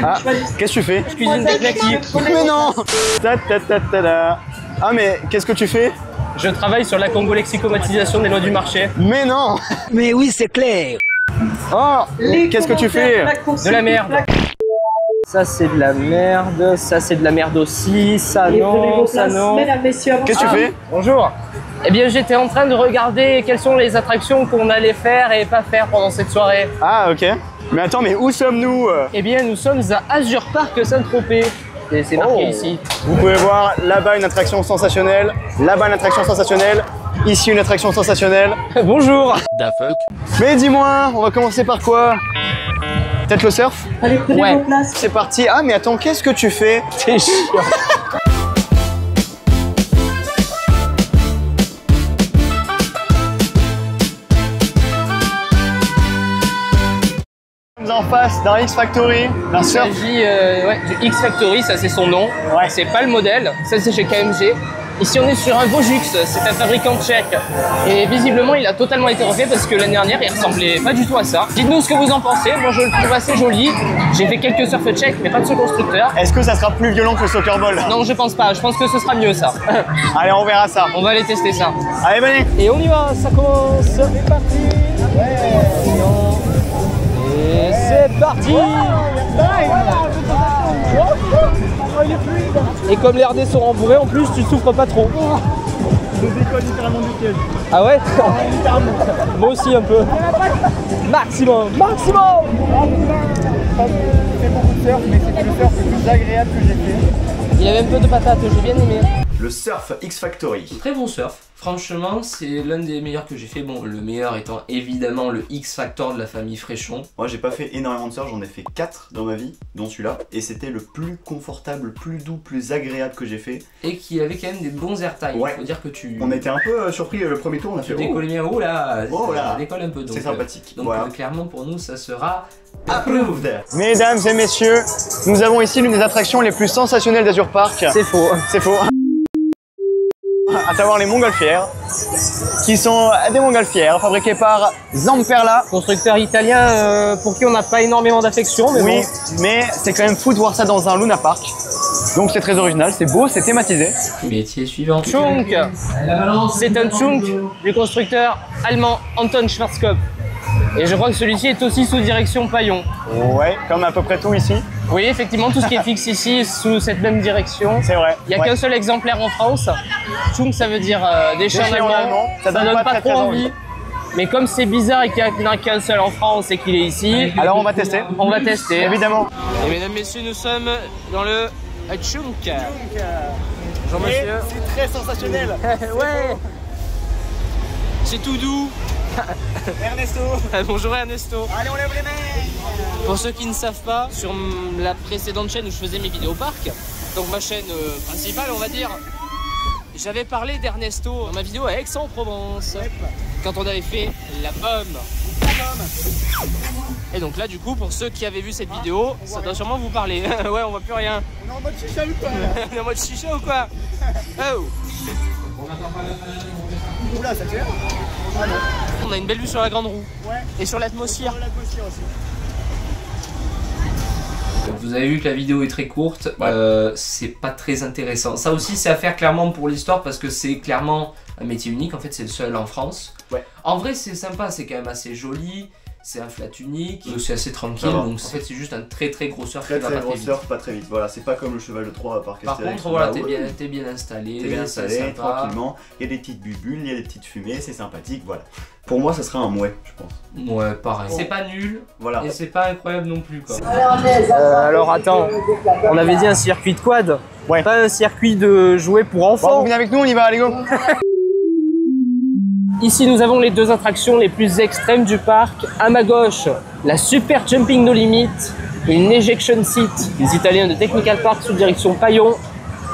Ah, qu'est-ce que tu fais? Je cuisine des knackis. Mais non. Ah mais qu'est-ce que tu fais? Je travaille sur la congo-lexicomatisation des lois du marché. Mais non. Mais oui, c'est clair. Oh, qu'est-ce que tu fais? De la merde. Ça c'est de la merde, ça c'est de la merde aussi, ça non, ça non. Qu'est-ce que tu fais? Bonjour. Eh bien j'étais en train de regarder quelles sont les attractions qu'on allait faire et pas faire pendant cette soirée. Ah ok. Mais attends, mais où sommes-nous? Eh bien nous sommes à Azure Park Saint-Tropez. Et c'est marqué ici. Vous pouvez voir là-bas une attraction sensationnelle, là-bas une attraction sensationnelle, ici une attraction sensationnelle. Bonjour. Da fuck. Mais dis-moi, on va commencer par quoi? Peut-être le surf? Allez, prenez vos places. C'est parti. Ah mais attends, qu'est-ce que tu fais? C'est chiant. En face d'un X Factory, d'un Il surf. s'agit du X Factory, ça c'est son nom. Ouais. C'est pas le modèle, ça c'est chez KMG. Ici on est sur un Vojux, c'est un fabricant tchèque. Et visiblement il a totalement été refait parce que l'année dernière il ressemblait pas du tout à ça. Dites-nous ce que vous en pensez, moi je le trouve assez joli. J'ai fait quelques surf tchèques mais pas de ce constructeur. Est-ce que ça sera plus violent que le soccer ball? Non je pense pas, je pense que ce sera mieux ça. Allez, on verra ça. On va aller tester ça. Allez, venez. Et on y va, ça commence, c'est parti. Et c'est parti. Et comme les harnais sont rembourrés, en plus tu souffres pas trop. Je décolle littéralement du piège. Ah ouais? Moi aussi un peu. Maximum, maximum. J'ai fait beaucoup de surf, mais c'était le surf le plus agréable que j'ai fait. Il y avait un peu de patate, j'ai bien aimé. Le surf X Factory. Très bon surf. Franchement, c'est l'un des meilleurs que j'ai fait. Bon, le meilleur étant évidemment le X Factor de la famille Fréchon. Moi j'ai pas fait énormément de surf, j'en ai fait 4 dans ma vie, dont celui-là. Et c'était le plus confortable, le plus doux, plus agréable que j'ai fait. Et qui avait quand même des bons airtime. Ouais. Faut dire que tu... On était un peu surpris le premier tour, on a fait décolles bien. Oh là, Oh là. ça décolle un peu. c'est sympathique. Donc Voilà. clairement pour nous, ça sera... Approved. Mesdames et messieurs, nous avons ici l'une des attractions les plus sensationnelles d'Azure Park. C'est faux. C'est faux. À savoir les montgolfières, qui sont des montgolfières fabriquées par Zamperla. Constructeur italien pour qui on n'a pas énormément d'affection, mais Oui, bon. mais c'est quand même fou de voir ça dans un Luna Park. Donc c'est très original, c'est beau, c'est thématisé. Métier suivant. Chunk. C'est un Chunk du constructeur allemand Anton Schwarzkopf. Et je crois que celui-ci est aussi sous direction Paillon. Ouais, comme à peu près tout ici. Oui, effectivement, tout ce qui est fixe ici est sous cette même direction. C'est vrai. Il n'y a qu'un seul exemplaire en France. Chunk, ça veut dire déchet en allemand. Ça donne pas trop très envie. Mais comme c'est bizarre et qu'il n'y en a qu'un seul en France et qu'il est ici, Alors on va tester. on va tester. Évidemment. Et mesdames, messieurs, nous sommes dans le Chunk. Bonjour monsieur. C'est très sensationnel. Ouais. C'est tout doux. Ernesto. Bonjour Ernesto. Allez, on lève les mains. Pour ceux qui ne savent pas, sur la précédente chaîne où je faisais mes vidéos au parc, donc ma chaîne principale on va dire, j'avais parlé d'Ernesto dans ma vidéo à Aix-en-Provence, quand on avait fait la pomme. Et donc là du coup pour ceux qui avaient vu cette vidéo, ça doit sûrement vous parler. Ouais, on voit plus rien. On est en mode chicha ou quoi? On est en mode chicha ou quoi? Oh. Oula, ça tire. On a une belle vue sur la grande roue. Ouais. Et sur l'atmosphère. L'atmosphère aussi. Vous avez vu que la vidéo est très courte, c'est pas très intéressant. Ça aussi c'est à faire clairement pour l'histoire parce que c'est clairement un métier unique, en fait c'est le seul en France. Ouais. En vrai c'est sympa, c'est quand même assez joli, c'est un flat unique, c'est assez tranquille, Ça va. donc en fait c'est juste un très gros surf Très qui va très pas gros très vite. surf, pas très vite. Voilà, c'est pas comme le cheval de Troie à Parc Par Astérix. contre voilà, Bah, ouais. t'es bien installé, T'es bien c'est installé, sympa. tranquillement. Il y a des petites bulles, il y a des petites fumées, c'est sympathique, voilà. Pour moi, ça serait un mouet, je pense. Ouais, pareil. C'est pas nul, Voilà. et c'est pas incroyable non plus quoi. Alors attends, on avait dit un circuit de quad, Ouais. pas un circuit de jouets pour Bon, enfants. vous venez avec nous, on y va, allez go. Ici, nous avons les deux attractions les plus extrêmes du parc. À ma gauche, la Super Jumping No Limit et une Ejection Seat des Italiens de Technical Park sous direction Paillon.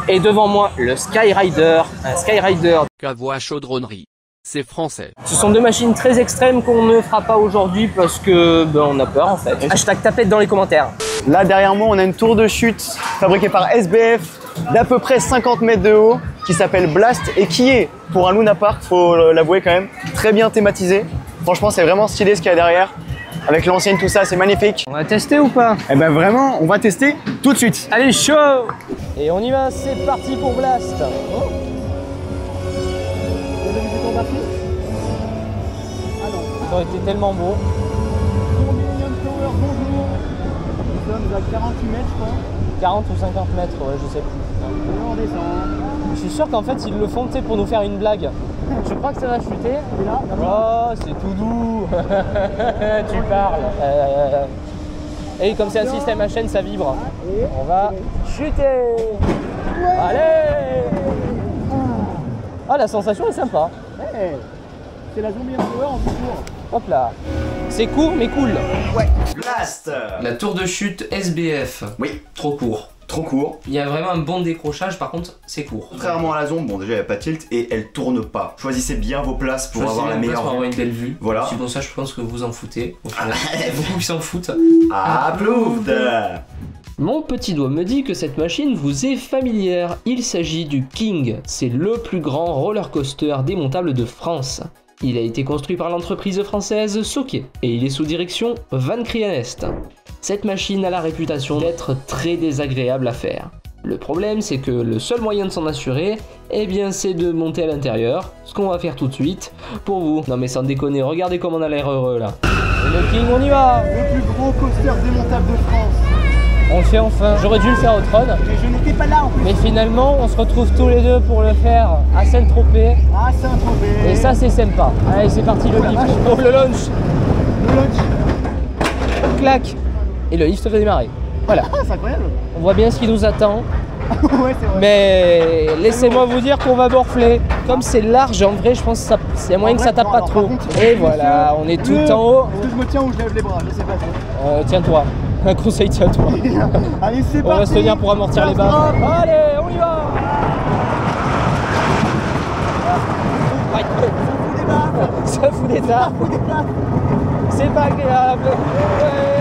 Et devant moi, le Skyrider, un Skyrider. Cavoie chaudronnerie. C'est français. Ce sont deux machines très extrêmes qu'on ne fera pas aujourd'hui parce que on a peur en fait. Hashtag tapette dans les commentaires. Là derrière moi, on a une tour de chute fabriquée par SBF d'à peu près 50 mètres de haut qui s'appelle Blast et qui est, pour un Luna Park, faut l'avouer quand même, très bien thématisé. Franchement, c'est vraiment stylé ce qu'il y a derrière. avec l'ancienne, tout ça, c'est magnifique. On va tester ou pas? Et ben vraiment, on va tester tout de suite. Allez, chaud! Et on y va, c'est parti pour Blast. Oh. Ça aurait été tellement beau. Nous sommes à 48 mètres, je crois. 40 ou 50 mètres, ouais, je sais plus. On descend. Je suis sûr qu'en fait, ils le font pour nous faire une blague. Je crois que ça va chuter. Et là, Oh, c'est tout doux. Tu parles. Et comme c'est un système à chaîne, ça vibre. On va chuter. Allez. Ah, la sensation est sympa. ouais. C'est la zombie power en tout court. Hop là. C'est court mais cool. Blast. La tour de chute SBF. Oui, Trop court. trop court. Il y a vraiment un bon décrochage, par contre, c'est court. Contrairement à la zone, bon déjà il n'y a pas de tilt et elle tourne pas. Choisissez bien vos places pour Choisissez avoir la une place meilleure pour vue. avoir une belle vue. Voilà. C'est pour ça que je pense que vous en foutez. Au final. Il y a beaucoup qui s'en foutent. Approved. Mon petit doigt me dit que cette machine vous est familière. Il s'agit du King. C'est le plus grand roller coaster démontable de France. Il a été construit par l'entreprise française Soké et il est sous direction Van Krianest. Cette machine a la réputation d'être très désagréable à faire. Le problème, c'est que le seul moyen de s'en assurer, eh bien, c'est de monter à l'intérieur, ce qu'on va faire tout de suite pour vous. Non mais sans déconner, regardez comme on a l'air heureux là. Et le King, on y va. Le plus gros coaster démontable de France. On le fait enfin. J'aurais dû le faire au Tron. Mais je n'étais pas là en plus. Mais finalement, on se retrouve tous les deux pour le faire à Saint-Tropez. Ah, c'est un Tropez. Et ça, c'est sympa. Allez, c'est parti le lift. Oh, le launch. Le launch. Clac. Et le lift fait démarrer. Voilà. Ah, c'est incroyable. On voit bien ce qui nous attend. Ouais, c'est vrai. Mais laissez-moi vous dire qu'on va morfler. Comme c'est large, en vrai, je pense que c'est moyen que ça tape pas trop. Et voilà, on est tout en haut. Est-ce que je me tiens ou je lève les bras? Je sais pas. Tiens-toi. Un conseil, tiens-toi. Allez, c'est On parti. va se tenir pour amortir les barres. Allez, on y va. Ça fout des tas. C'est pas agréable. Ouais.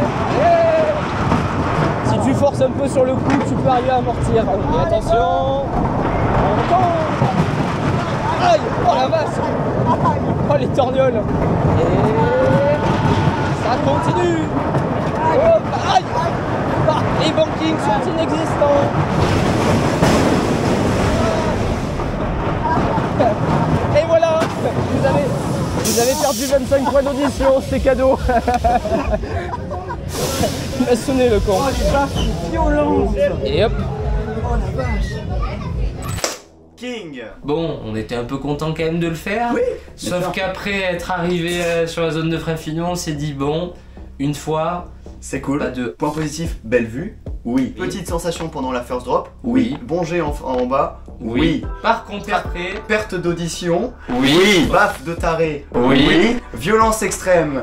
Si tu forces un peu sur le coup, tu peux arriver à amortir. Et attention. On tombe. Aïe. Oh la vache. Oh les torgnoles. Et ça continue. Hop, aïe. Ah, les bankings sont inexistants. Et voilà. Vous avez perdu 25 points d'audition, c'est cadeau. Il a sonné le con. Oh, les vaches, c'est violent. Et hop. Oh la vache. King. Bon, on était un peu content quand même de le faire. Oui. Sauf qu'après être arrivé sur la zone de frein fini, on s'est dit bon, une fois, C'est cool. pas deux. Point positif, belle vue. Oui. Petite sensation pendant la first drop. Oui. Bon jet en bas. Oui. Par contre, après, Perte d'audition. Oui. Baffe de taré. Oui. Violence extrême.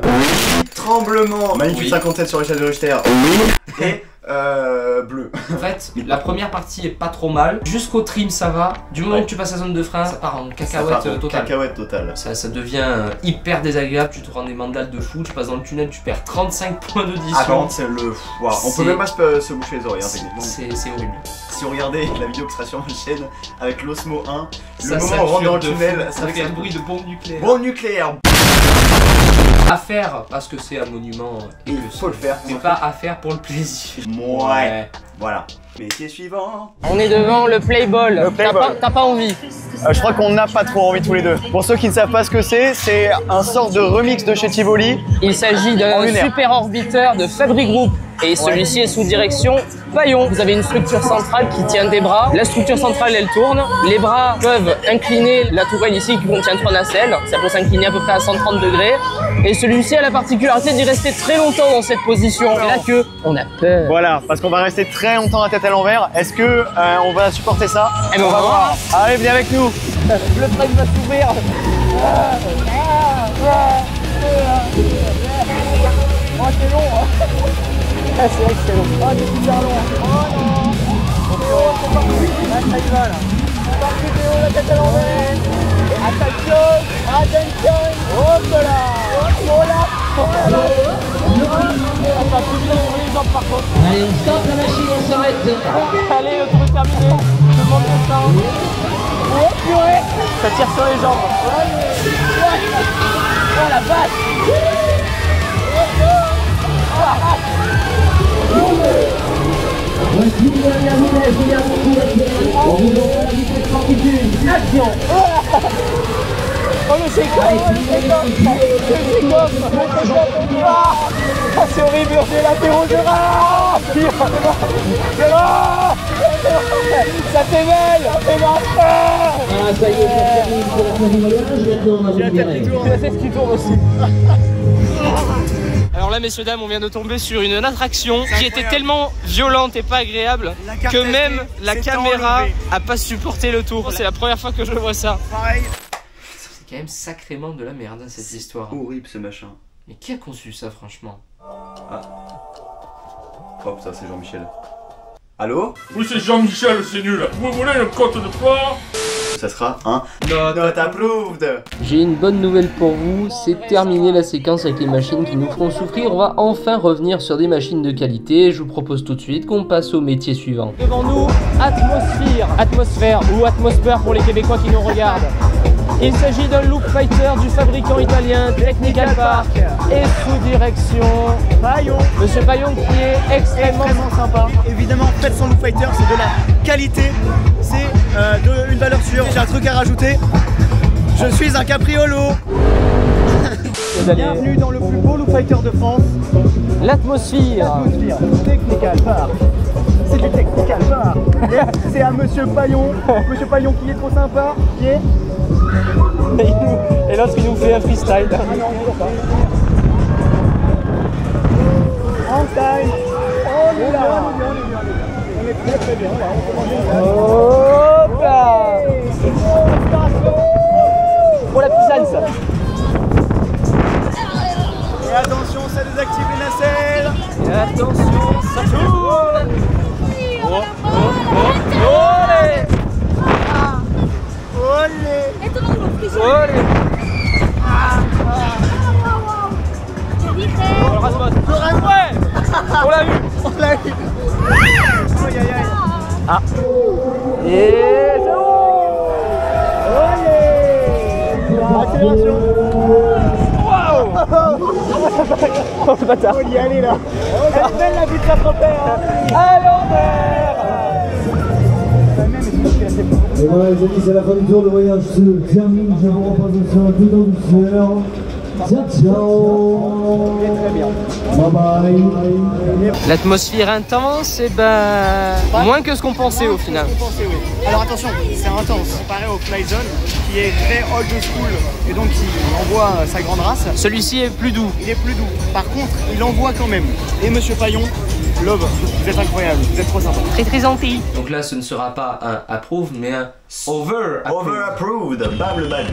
Tremblement. Magnitude Oui. 57 sur l'échelle de Richter. Et bleu. en fait, la première partie est pas trop mal. Jusqu'au trim, ça va. Du moment que tu passes la zone de frein, ça part en cacahuète totale. Cacahuète totale. Ça devient hyper désagréable, tu te rends des mandales de fou, tu passes dans le tunnel, tu perds 35 points Ah, par d'audition. contre, c'est le. Waouh, on C'est- peut même pas se boucher les oreilles, hein, techniquement. C'est horrible. Si vous regardez la vidéo qui sera sur ma chaîne avec l'Osmo 1, Ça le moment où on rentre dans le sature de tunnel, fou, ça avec fait un bruit de bombe nucléaire. Bombe nucléaire. À faire parce que c'est un monument et Il que faut le faire. mais pas à faire pour le plaisir. Ouais. Voilà. Métier suivant. On est devant le Playball. Le Playball. T'as pas envie. Je crois qu'on n'a pas trop envie tous les deux. Pour ceux qui ne savent pas ce que c'est un sort de remix de chez Tivoli. Il s'agit En d'un lunaire. super orbiteur de Fabri Group. Et celui-ci est sous direction Paillon. Vous avez une structure centrale qui tient des bras. La structure centrale, elle tourne. Les bras peuvent incliner la tourelle ici qui contient 3 nacelles. Ça peut s'incliner à peu près à 130 degrés. Et celui-ci a la particularité d'y rester très longtemps dans cette position. Et là que on a peur. Voilà, parce qu'on va rester très longtemps à tête à l'envers. Est-ce que on va supporter ça? Eh ben, on va voir. Allez, viens avec nous. Le train va s'ouvrir. Oh, c'est long. Ah, c'est vrai que c'est long. Oh, c'est super long. Oh non. Oh, c'est parti. Là, ça y va, là. C'est parti, Théo, la tête à l'envers. Attention. Attention. Hop là. Oh là. Oh là. On va plus vite sur les jambes, par contre. Allez, on stoppe la machine, on s'arrête. Allez, le tour est terminé. Je demande le temps. Oh purée. Ça tire sur les jambes. Oh la vache. Voici la dernière vitesse, il y a beaucoup d'expérience. On vous donne la vitesse fortitude. Action. Oh le shake-off. Ah, c'est horrible, j'ai latéraux de rat. Ça fait mal, ça fait mal. Ah, ça y est, ça termine pour la fin du voyage. Maintenant, on va vous virer. La tête qui tourne aussi. Alors là, messieurs, dames, on vient de tomber sur une attraction qui était tellement violente et pas agréable que même la caméra a pas supporté le tour. C'est la première fois que je vois ça. Pareil. C'est quand même sacrément de la merde cette histoire. Horrible ce machin. Mais qui a conçu ça franchement? Hop, ça c'est Jean-Michel. Allô? Oui, c'est Jean-Michel, c'est nul. Vous voulez une côte de porc? Ça sera un not approved. J'ai une bonne nouvelle pour vous, c'est terminé la séquence avec les machines qui nous feront souffrir. On va enfin revenir sur des machines de qualité. Je vous propose tout de suite qu'on passe au métier suivant. Devant nous, atmosphère ou atmosphère pour les Québécois qui nous regardent. Il s'agit d'un loop fighter du fabricant italien Technical Park et sous direction Paillon. Monsieur Paillon qui est extrêmement sympa. Évidemment, faites son loop fighter, c'est de la qualité, c'est une valeur sûre. J'ai un truc à rajouter. Je suis un capriolo. Bienvenue dans le plus beau loop fighter de France. l'atmosphère. Technical Park. C'est du Technical Park. Et c'est à Monsieur Paillon qui est trop sympa, qui est... Et l'autre il nous fait un freestyle. En time. On est là. On est très très bien là. Hop là. Pour la puissance. Et attention, ça désactive les nacelles. Et attention, ça tourne. Olé. Olé. Le Rasmus. Ouais. On l'a vu. On l'a eu. Aïe aïe aïe. Ah. Et c'est bon. Accélération. Waouh. Oh bâtard. On y est allé là. Elle est belle la vie de sa propre. À l'envers. Et voilà les amis, c'est la fin du tour, le voyage se termine, je vous repose sur un tout en douceur. Ciao ciao. Très bien. Bye bye. L'atmosphère intense, et ben moins que ce qu'on pensait au final. Alors attention, c'est intense comparé au Fly Zone qui est très old school et donc qui envoie sa grande race. Celui-ci est plus doux. Il est plus doux. Par contre, il envoie quand même. Et Monsieur Paillon, Love, vous êtes incroyable, vous êtes trop sympa. Très très gentil. Donc là ce ne sera pas un approve mais un over approve. Over approved. Bam le bad.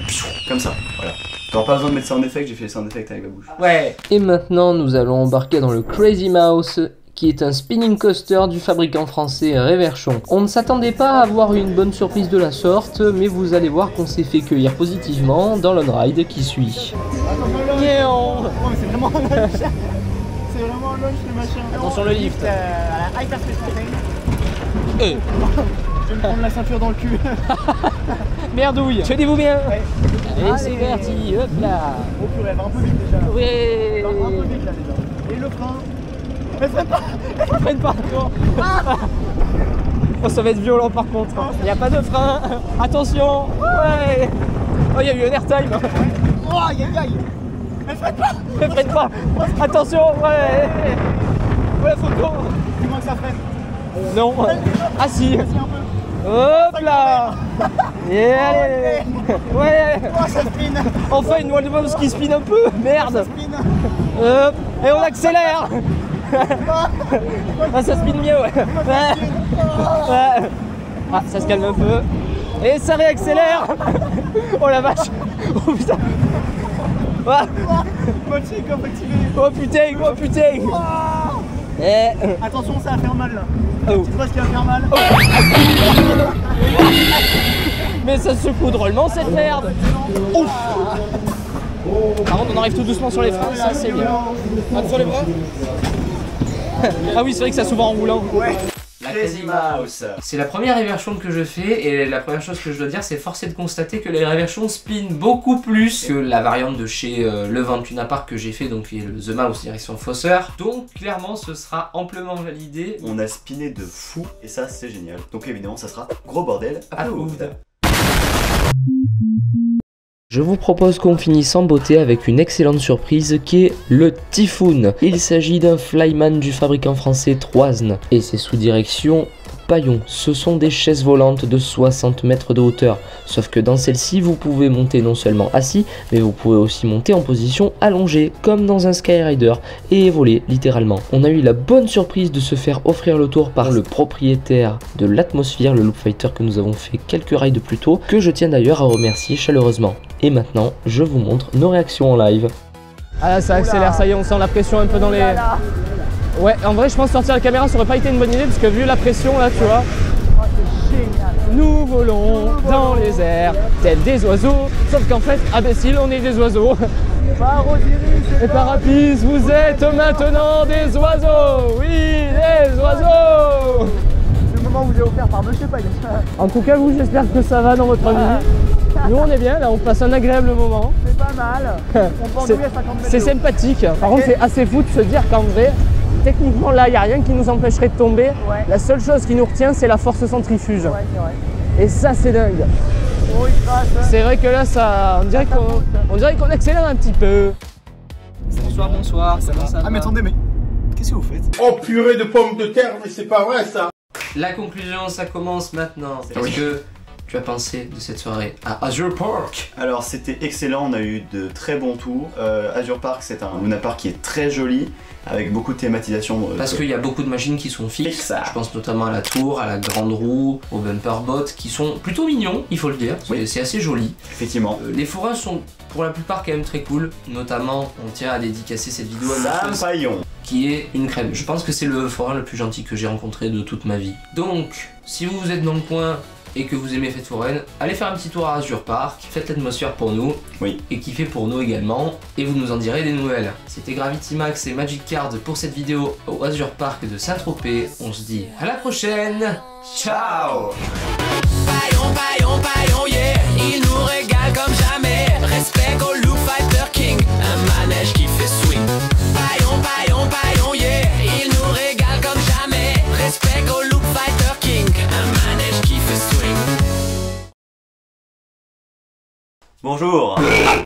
Comme ça, voilà. T'auras pas besoin de mettre sound effect, j'ai fait les sound effect avec ma bouche. Ouais. Et maintenant nous allons embarquer dans le Crazy Mouse, qui est un spinning coaster du fabricant français Réverchon. On ne s'attendait pas à avoir une bonne surprise de la sorte, mais vous allez voir qu'on s'est fait cueillir positivement dans l'on-ride qui suit. Oh, mais c'est vraiment un lunch. C'est vraiment un lunch le machin. Attention le lift. À la Hyperspace Mountain. Je vais me prendre la ceinture dans le cul. Merdouille. Tenez-vous bien. Ouais. Allez, c'est parti, hop là. Oh purée, elle va un peu vite déjà. Oui. Elle va un peu vite là déjà. Et le frein. Elle freine pas. Elle freine pas. Oh, ça va être violent par contre. Il n'y a pas de frein. Attention. Ouais. Oh, il y a eu un airtime. Oh aïe aïe aïe. Elle freine pas. Elle freine pas. Attention. Ouais. Oh, la photo. Dis-moi que ça freine. Non. Ah si. Vas-y un peu. Hop là. Et allez. Ouais. Oh ça spin. Enfin une wall bounce qui spin un peu. Merde. Spin. Hop. Et on accélère. Ah, ça spin mieux, ouais. Ouais. Ah, ça se calme un peu. Et ça réaccélère. Oh la vache. Oh putain. Ah. Mode shake-off activé. Oh putain, oh putain. Et... Attention, ça va faire mal là. Oh. Tu vois ce qui va faire mal? Mais ça secoue drôlement cette merde. Ouf. Par contre on arrive tout doucement sur les freins, ça c'est bien. Sur les bras. Ah oui c'est vrai que ça s'ouvre en roulant. Ouais. Crazy Mouse. C'est la première réversion que je fais et la première chose que je dois dire, c'est force est de constater que les réversions spin beaucoup plus que la variante de chez Levant Luna Park que j'ai fait, donc qui est le The Mouse direction Fosseur. Donc clairement ce sera amplement validé. On a spiné de fou et ça c'est génial. Donc évidemment ça sera gros bordel. Approved. Je vous propose qu'on finisse en beauté avec une excellente surprise qui est le Typhoon. Il s'agit d'un Flyman du fabricant français Troisne et c'est sous direction Paillon. Ce sont des chaises volantes de 60 mètres de hauteur, sauf que dans celle-ci vous pouvez monter non seulement assis, mais vous pouvez aussi monter en position allongée, comme dans un Skyrider, et voler littéralement. On a eu la bonne surprise de se faire offrir le tour par le propriétaire de l'Atmosphere, le Loop Fighter que nous avons fait quelques rides plus tôt, que je tiens d'ailleurs à remercier chaleureusement. Et maintenant, je vous montre nos réactions en live. Ah là, ça accélère, ça y est, on sent la pression un peu dans les... Ouais, en vrai, je pense que sortir la caméra, ça aurait pas été une bonne idée, parce que vu la pression, là, tu vois... Oh, c'est génial. Nous volons dans les airs, tels des oiseaux, sauf qu'en fait, imbécile, on est des oiseaux. Par Osiris Et Parapis, vous êtes maintenant des oiseaux. Oui, des oiseaux. le moment vous est offert par Monsieur Paille. En tout cas, vous, j'espère que ça va dans votre vie. Nous, on est bien, là, on passe un agréable moment. C'est pas mal. On pendouille à 50 mètres. C'est sympathique. Par contre, c'est assez fou de se dire qu'en vrai, techniquement, là, il n'y a rien qui nous empêcherait de tomber. Ouais. La seule chose qui nous retient, c'est la force centrifuge. Ouais, c'est vrai. Et ça, c'est dingue. Oh, il crache. C'est vrai que là, ça, on dirait qu'on accélère un petit peu. Bonsoir, bonsoir, ça va, ça va. Ah mais attendez, mais qu'est-ce que vous faites? Oh purée de pommes de terre, mais c'est pas vrai ça. La conclusion, ça commence maintenant. Qu'est-ce que tu as pensé de cette soirée à Azure Park? Alors c'était excellent, on a eu de très bons tours. Azure Park c'est un Luna Park qui est très joli, avec beaucoup de thématisation. Parce qu'il y a beaucoup de machines qui sont fixes. Je pense notamment à la tour, à la grande roue, au bumper bot, qui sont plutôt mignons, il faut le dire. Oui. C'est assez joli. Effectivement. Les fourrages sont pour la plupart quand même très cool. Notamment, on tient à dédicacer cette vidéo à Sam Paillon, qui est une crème. Je pense que c'est le forain le plus gentil que j'ai rencontré de toute ma vie. Donc, si vous êtes dans le coin et que vous aimez Fête Foraine, allez faire un petit tour à Azure Park, faites l'atmosphère pour nous, et kiffez pour nous également, et vous nous en direz des nouvelles. C'était Gravity Max et Magic Card pour cette vidéo au Azure Park de Saint-Tropez. On se dit à la prochaine, ciao. Paillon, paillon, paillon, yeah, il nous régale comme jamais. Respect au Loop Fighter King, un manège qui fait swing. Paillon, paillon, paillon, yeah, il nous régale comme jamais. Respect au Loop Fighter King, un manège qui fait swing. bonjour.